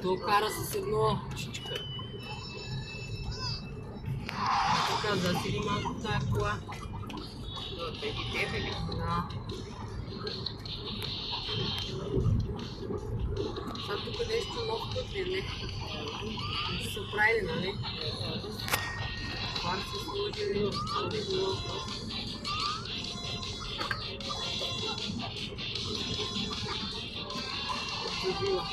То кара с едно чичка. Така, да седи малко тая кола. Преди тебе ли? Да. Сега тук нещо нов път ли, не? Не са правили, нали? Пак се сложили. Забила.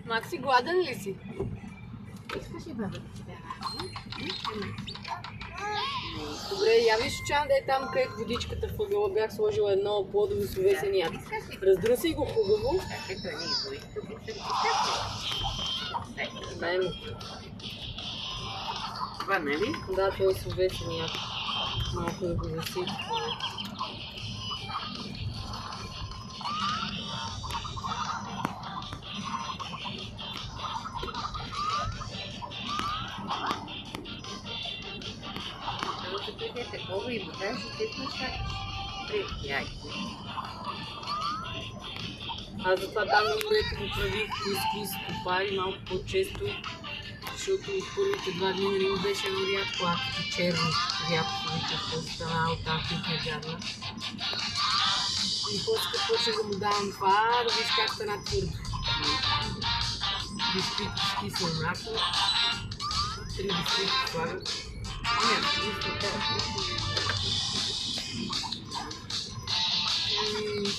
Макси, гладен ли си? Искаш ли баба да ти дава? Добре, я виж чан да е там, където водичката в ъгъла бях сложила едно плодово с овесен яд. Раздруси го хубаво. Ето не излой, тук и съм ти Дай му. Това, нали? Да, той е с овесен яд. Малко да го засипи. Такова и вода, ще те смешаш. Яйце. Аз затова там на морето го правих ски с копари малко по-често, защото от първите 2 дни нали беше едно рядко адски черно рядко, което стана от там пихме гадна. И после като почнах да му давам това, да виж как стана твърдо. Бисквит с кисело мляко, 3 бисквита слагам.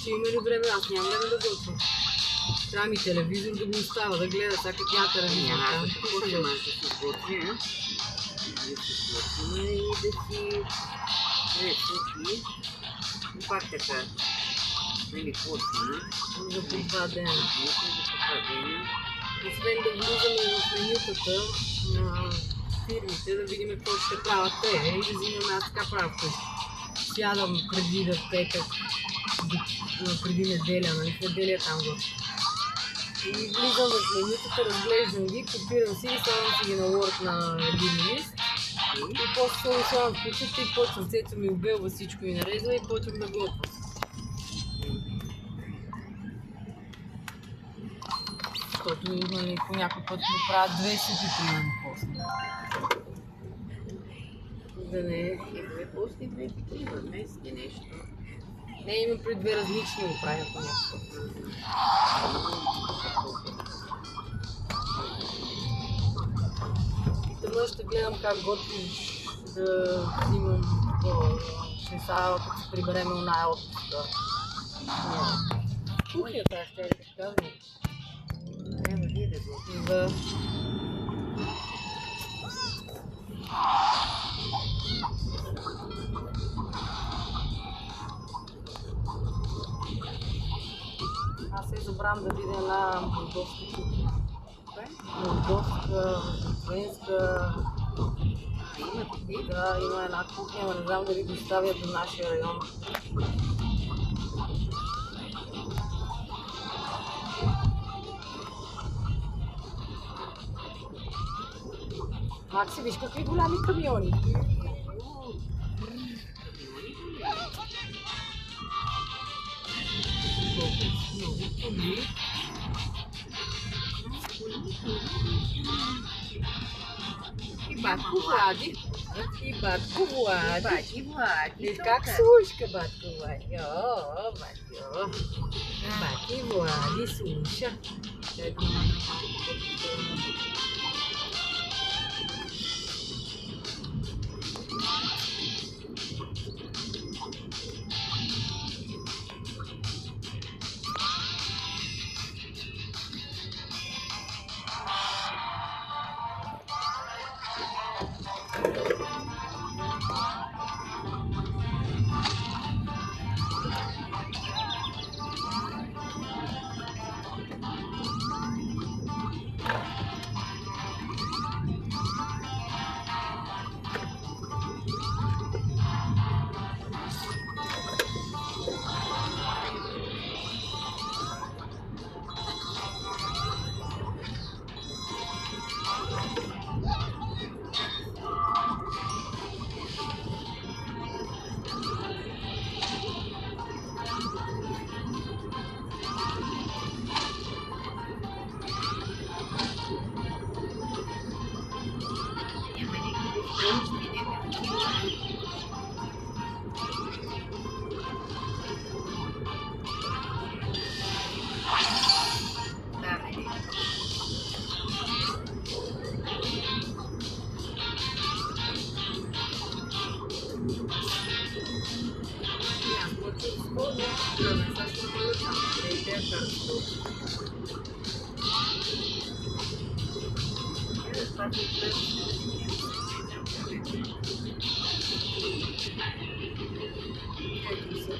Ще има ли време? Аз нямам време да готвя. Трябва ми телевизор да го остава, да гледа, сега като няма телевизор. Няма, какво ще можеш да се сготви, а? Да се сготвим и да си... Не, сухи. И пак така. Нали, почваме. За по 2 дена. За по 2 дена. Освен да влизаме в менютата на фирмите, да видим какво ще правят те и да взимаме аз така правя вкъщи. Сядам преди да петък, преди неделя, нали, в неделя там го. И влизам в менютата, разглеждам ги, копирам си и слагам си ги на Word на един лист. И после се слагам в кучета и почвам, цецо ми обелва, всичко ми нарезва и почвам да готвя. Защото нали, по някой път му правят 2 супи примерно после. Да не е. Две после, 2 такива, мески нещо. Не, има при 2 различни го правят по някакъв. И тъмън ще гледам как готвиш да взимам ще сега, като се приберем оная отпуска. Кухнята ще да ти кажа. Трябва вие да го. Да. Аз се забравям да видя една молдовска кухня. Молдовска, френска. Има такива? Да, има една кухня, но не знам дали доставят до нашия район. Макси, виж какви голями камиони. И батко Влади. И батко Влади. Бати, Влади. И как слушка батко Влади? О, батко. Бати Влади слуша.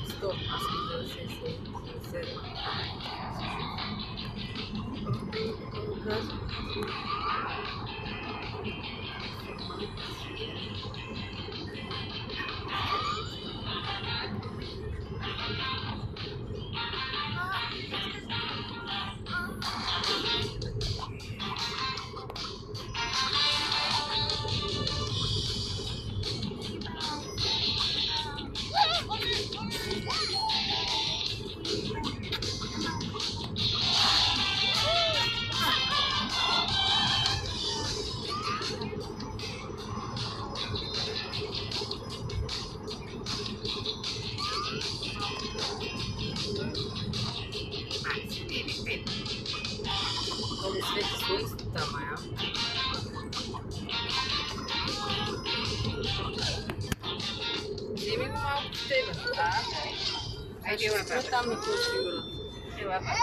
Стоп, аз мисля да се Много свети слънцето там, а? Вземи го малко с тебе. Айде, ела, Ще там не е сигурно. ела, баба.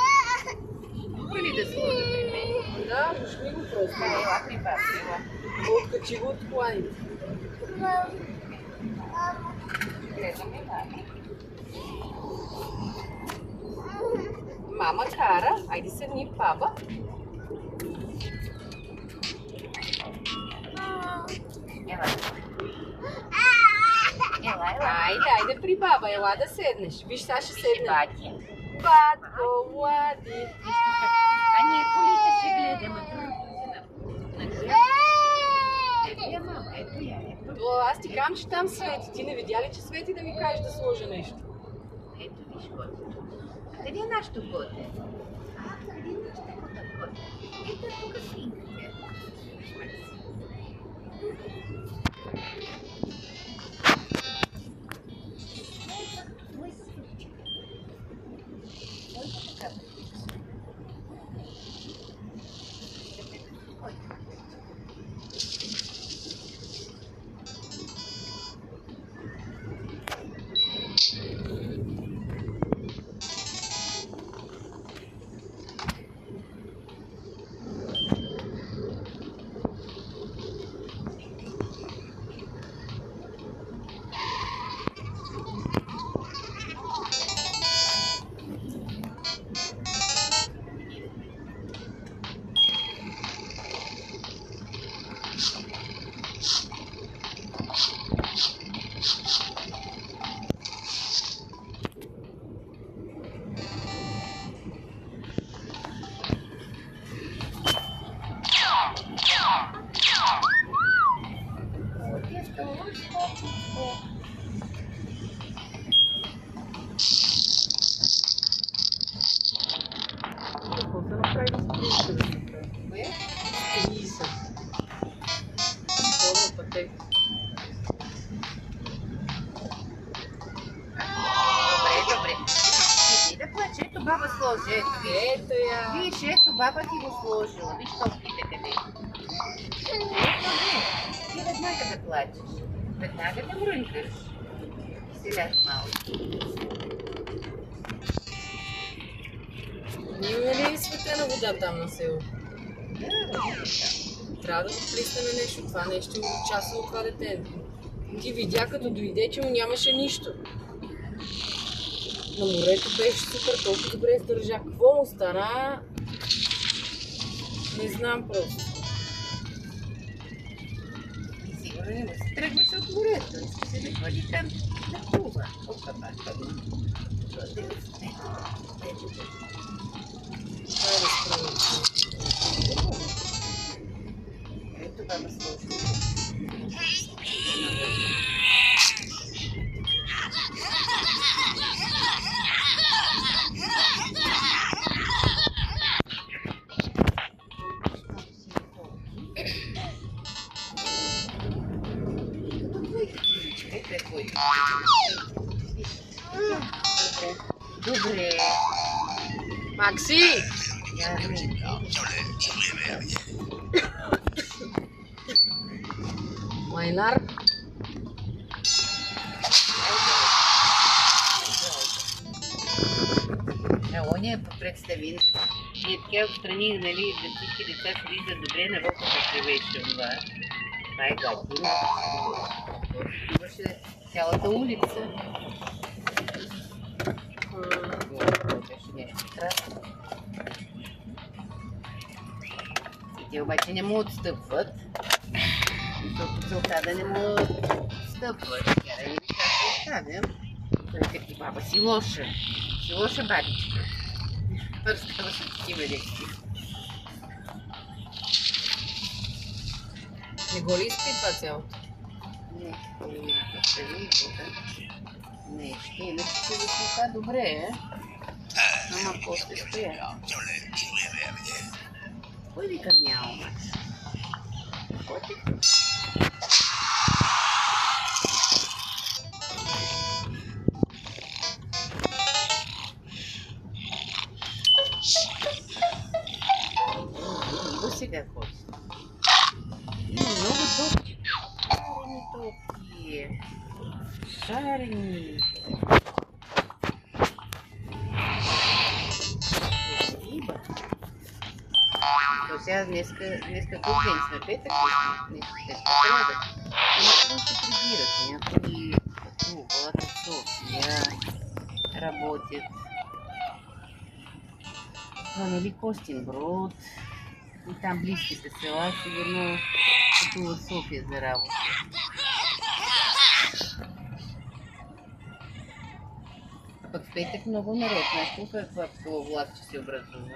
Мога ли да сложа при мен? Да, пушни го просто. Ела при баба, ела. Откачи го от коланите. Гледаме, баба. Мама кара. Айде седни, баба. Ела. Ела. Айде при баба, ела да седнеш. Виж, сега ще седне. Бати. Батко, Влади. А ние колите ще гледаме. Ето я, мама, ето я. Аз ти казвам, че там свети. Ти не видя ли, че свети да ми кажеш да сложа нещо? Ето виж котето. А къде е нашето коте? Къде е нашето коте? Ето е тук свинката. Какво се направи с 30? Кое? 30. Пълна пътека. Добре. Иди да плаче, ето баба сложи. Ето я. Виж, ето баба ти го сложила. Виж топките къде. Ти веднага да плачеш. Веднага да мрънкаш. Сега малко. Има ли светена вода там на село? Да, Трябва да го плиснем нещо. Това нещо е участвало това дете. Ти видя като дойде, че му нямаше нищо. На морето беше супер, толкова добре издържа. Какво му стана? Не знам просто. сигурно не му се тръгваше от морето. Иска се да ходи там да плува. Опа, баба. Това е разправено. Ето баба сложи. Добре. Макси! Майнар! Evo, ония представи. Ние така отстрани, нали, да всички деца се виждат добре, навън как беше това. Това е готино. Имаше цялата улица. Беше нещо страшно. И те обаче не му отстъпват. Защото целта да не му отстъпват. Тя да не ви как да оставя. Той като баба си лоша. Си лоша бабичка. Разкава се такива лекции. Не го ли изпитва цялото? Не, не, ще иначе ще да слуха добре, е. Ама после стоя. Кой вика мяу, мач? Котик? Го сега ходи. Много топки. Шарени топки. Шарени. Спасибо. То сега днеска куп ден сме, петък днеска трябва. Ама се прибират. Някои пътуват в София, работят. Това нали Костинброд. И там близките села сигурно пътуват в София за работа. Пък в петък много народ. Знаеш какво влакче се образува?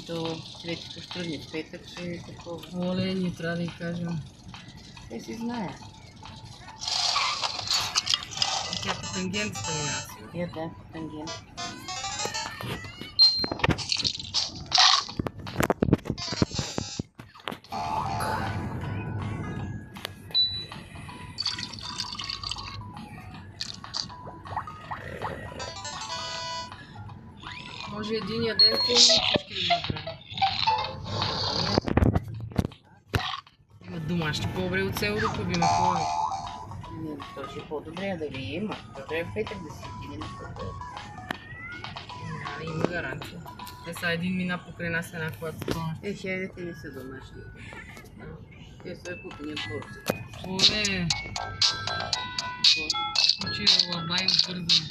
То Цвети по Щурни в петък ще е такова. Оле, ние трябва да й кажем. Те си знаят. Тя по тангентата минава. Я да, по тангент. Може единия ден всички да направим. Има домашни по-добре от село да побиме хора. Не, то ще е по-добре да ви има. Добре в петък да си отидем. Има гаранция. Те са един мина покрай нас една колата. Херите не са домашни. Те са купени от борцата. Оле! Учи лабай бързо.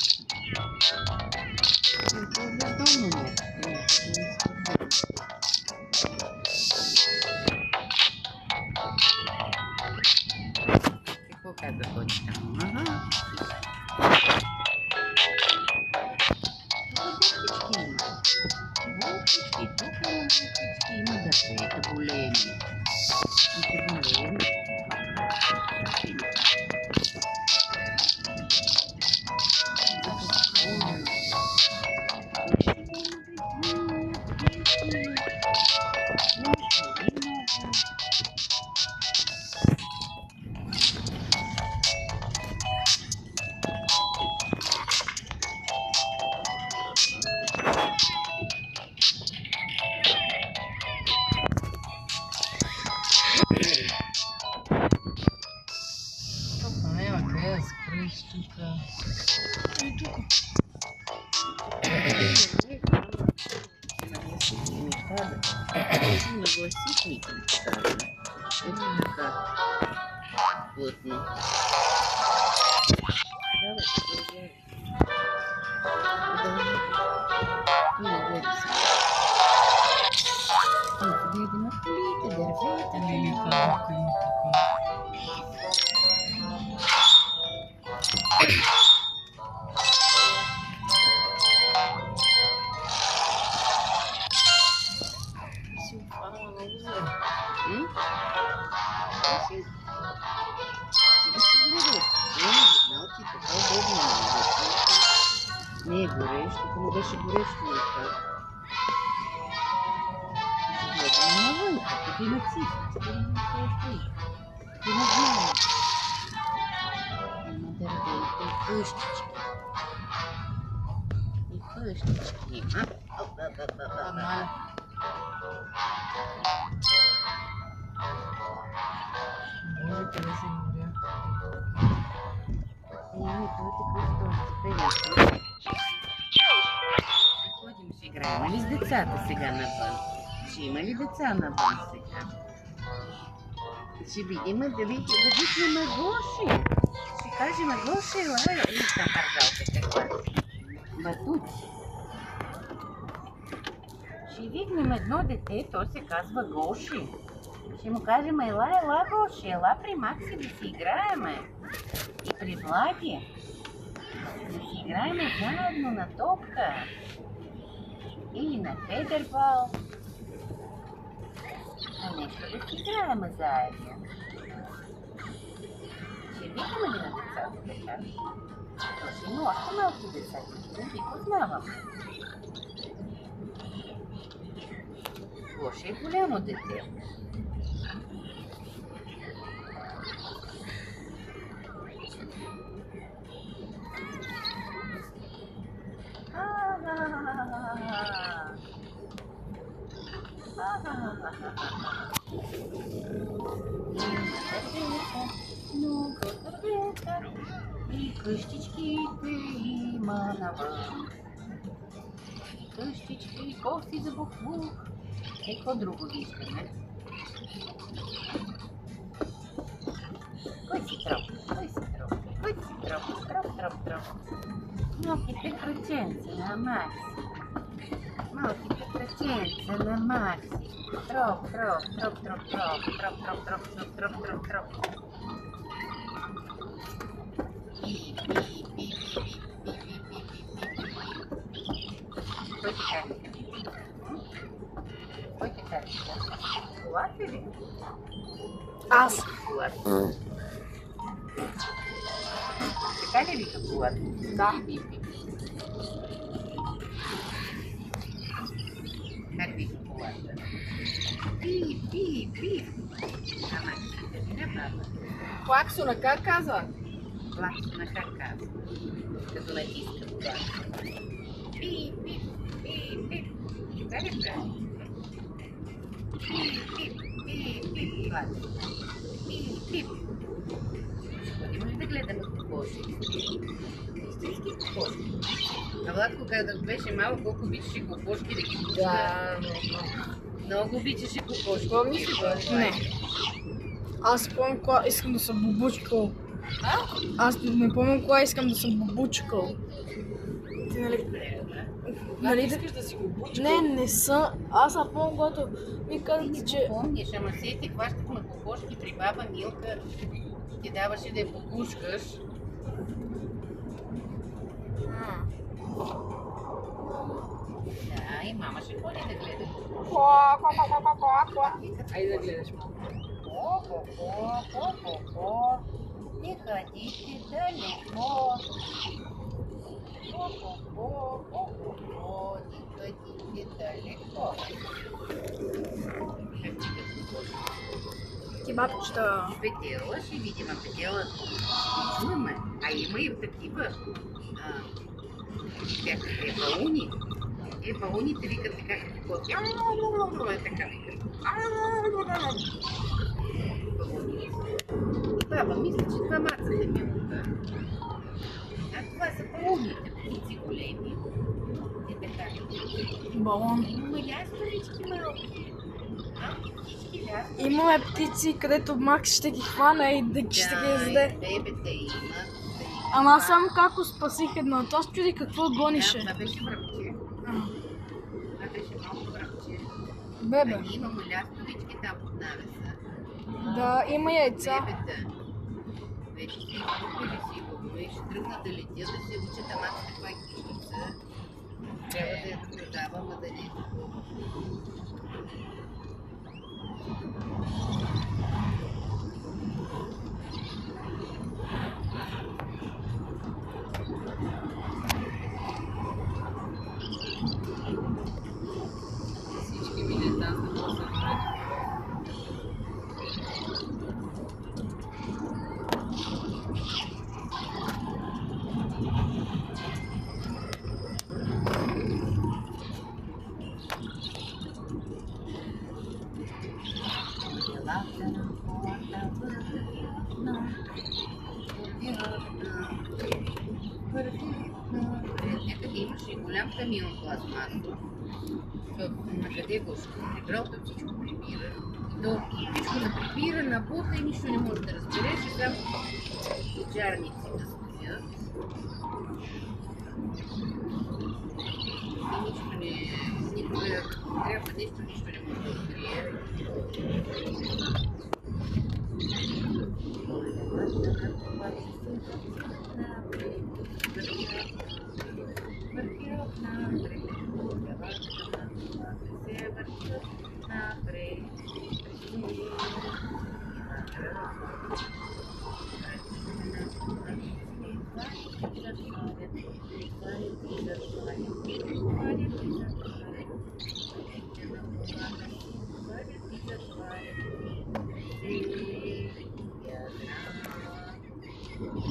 Това е бездомно не. Какво каза Котика? Ага. Волчички, тук волчички има дървета големи. И големи. Нагласительненько ставим. Это как плотно. Давай, продолжай. Продолжай. Тебе это на плите, дорогая, там Или как? Не е горещо, ако не беше горещо не е така. Навън, като има цифри, ти не знае. Има дървета и къщички. И къщички има. Нормально. Може къде се горя. Не, това е така, че това ще пее. играем ли с децата сега навън? Ще има ли деца навън сега? Ще видим дали да викнем Гоши. Ще кажем Гоши, елай, там пържалка каква. Батуци. Ще викнем едно дете, то се казва Гоши. Ще му кажем, ела, Гоши, ела при Макси да си играеме. И при Влади. Да си играеме заедно на топка. Или на федербал. А нещо да си играеме заедно. Ще викаме ли на децата така? То ще има още малки деца, които не ги познавам. Лошо е голямо дете. И къщичките има навън. Къщички, кофти за бух-бух. Какво друго виждаме? Кой си троп? Троп. Малките кръченца на Макси. На Макси. Троп. Кой ти кари? Колата ли? Аз. Колата. Така ли вика колата? Да. Как вика колата? Пип. Ама, да не баба. Клаксона, как казва? Клаксона как казва? Като натиска колата. Пип. Така ли прави? Пип. Пип. Ходим ли да гледаме кокоши? Истински кокошки. А Владко, когато беше малко, колко обичаше кокошки да ги пуска? Да, Много обичаше кокошки. Помниш ли го? Не. Аз помня кога искам да съм бубучкал. Аз не помня кога искам да съм бубучкал. Ти нали искаш да си го бучкал? Не съм. Аз не помня, когато ми казвате, че... Помниш, ама сети хващахме кокошки при баба Милка. Ти даваше да я покушкаш. Да, и мама ще ходи да гледа. Айде да гледаш малко. Не ходите далеко. Не ходите далеко. Кебабчета. Петела ще видим, петела чуваме, а има и такива всякакви балуни. Балуните викат така като така викат. Балуни. Баба, мисля, че това мацате Милка. А това са балуните, птици големи. И така. Балон. Има ястовички малки. Имаме птици, където Макс ще ги хване и да ще ги изяде. Бебета има. Ама аз само како спасих едното. Аз чуди какво гонеше. Това беше връбче. Това беше много връбче. Бебе. Имаме лястовички там под навеса. Да, има яйца. Бебета. Вече си изкупили сигурно и ще тръгнат да летят, да се учат, ама каква е кишница. Трябва да я продавам, а да не е такова. Всички мине там да посъдят. голям камион пластмасов, на къде го ще прибрал, то всичко прибира. И то всичко прибира, набута и нищо не може да разбереш и само жарници да стоят. И нищо не... Трябва нещо, нищо не може да открие.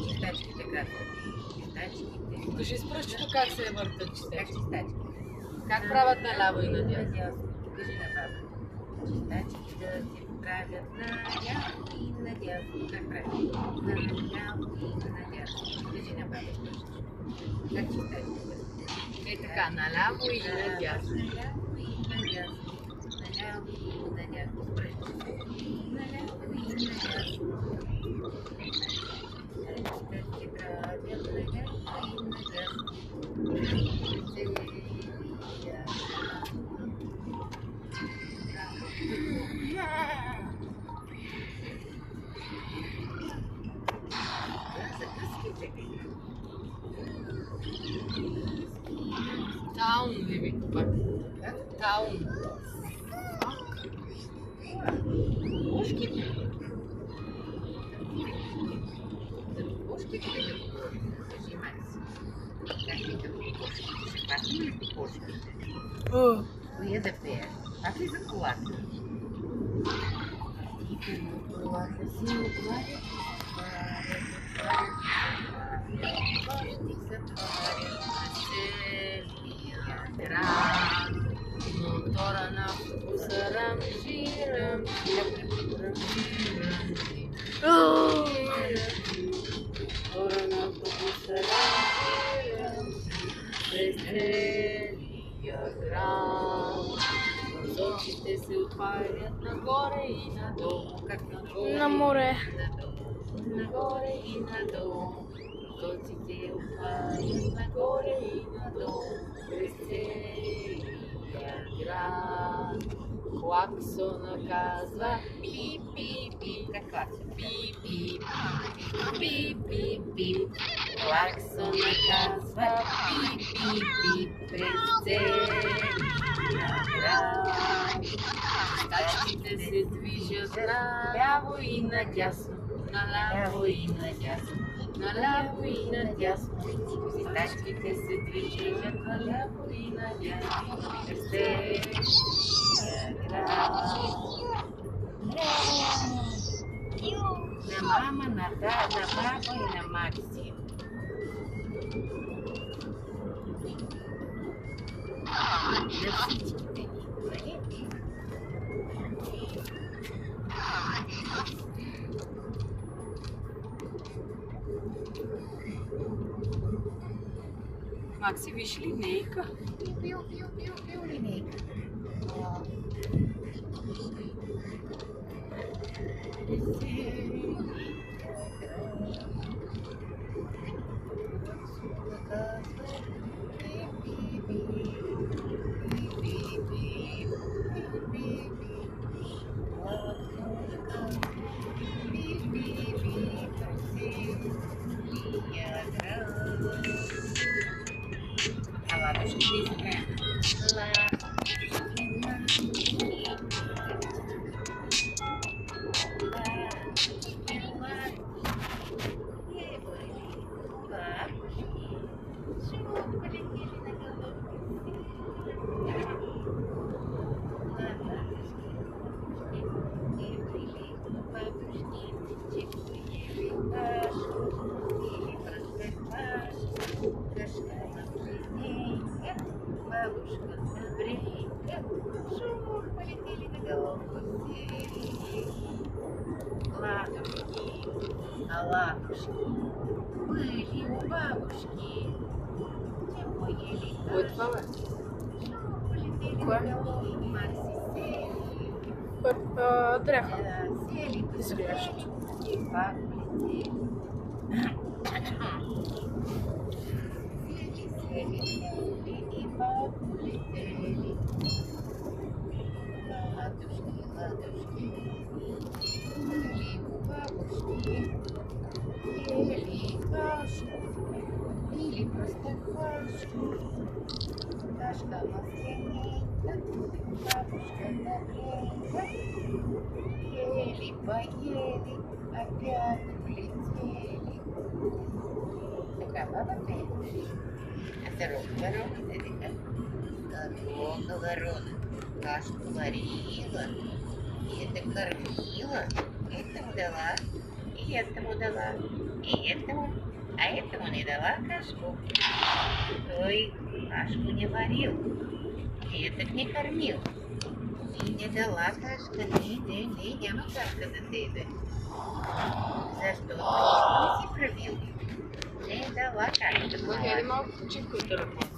Чистачките как? Чистачките. Кажи спрощено как се въртат Как чистачки. чистачки? Как правят наляво и надясно? Кажи на баба. Чистачките се правят наляво и надясно. Как правят? Наляво и надясно. Кажи на баба. Как чистачките? Е така, наляво и надясно. Наляво и надясно. Наляво и надясно. Наляво и надясно. Таун ли ви това? Таун. Кошки? Кошки ли да говорим? Кажи, Макси. Как ли да кошки? Ще хватим ли по кошките? Коя да пееш? Пак ли за колата? Тихо му колата си отваря, Град, мотора на автобуса рамжи, мотора на автобуса рамжи, през целия град. Прозорците се отварят нагоре и надолу, как нагоре На море. Нагоре и надолу. Прозорците отварят нагоре и надолу, през целия град. Клаксона казва пип, пип, пип. Как класа? Пип, пип, пип, пип, пип. Клаксона казва пип, пип, пип. През целия град. Тачките се движат наляво и надясно, наляво и надясно, наляво и надясно. Тачките се движат наляво и надясно, през целия град. На мама, на папа и на Макси. На всичките ни. Макси, виж линейка. Пил линейка. Бабушка добренька, шур полетели на головку ладушки, а ладушки были у бабушки. Кое това, бе? Кое? Дряха. Изглеждащото. Или просто кашку, кашка масляника, бабушка добренька. Ели, поели, опять улетели. Такая баба ты? А здорова, Эдика? Здорова, ворона. Кашку варила, и это кормила, этому дала, и этому дала, и этому. А этому не дала кашку. Ой, кашку не варил. И этот не кормил. И не дала кашка. Няма кашка за тебе. Защо? Нищо не си правил. Не дала кашка. Хайде малко почивка от телефон.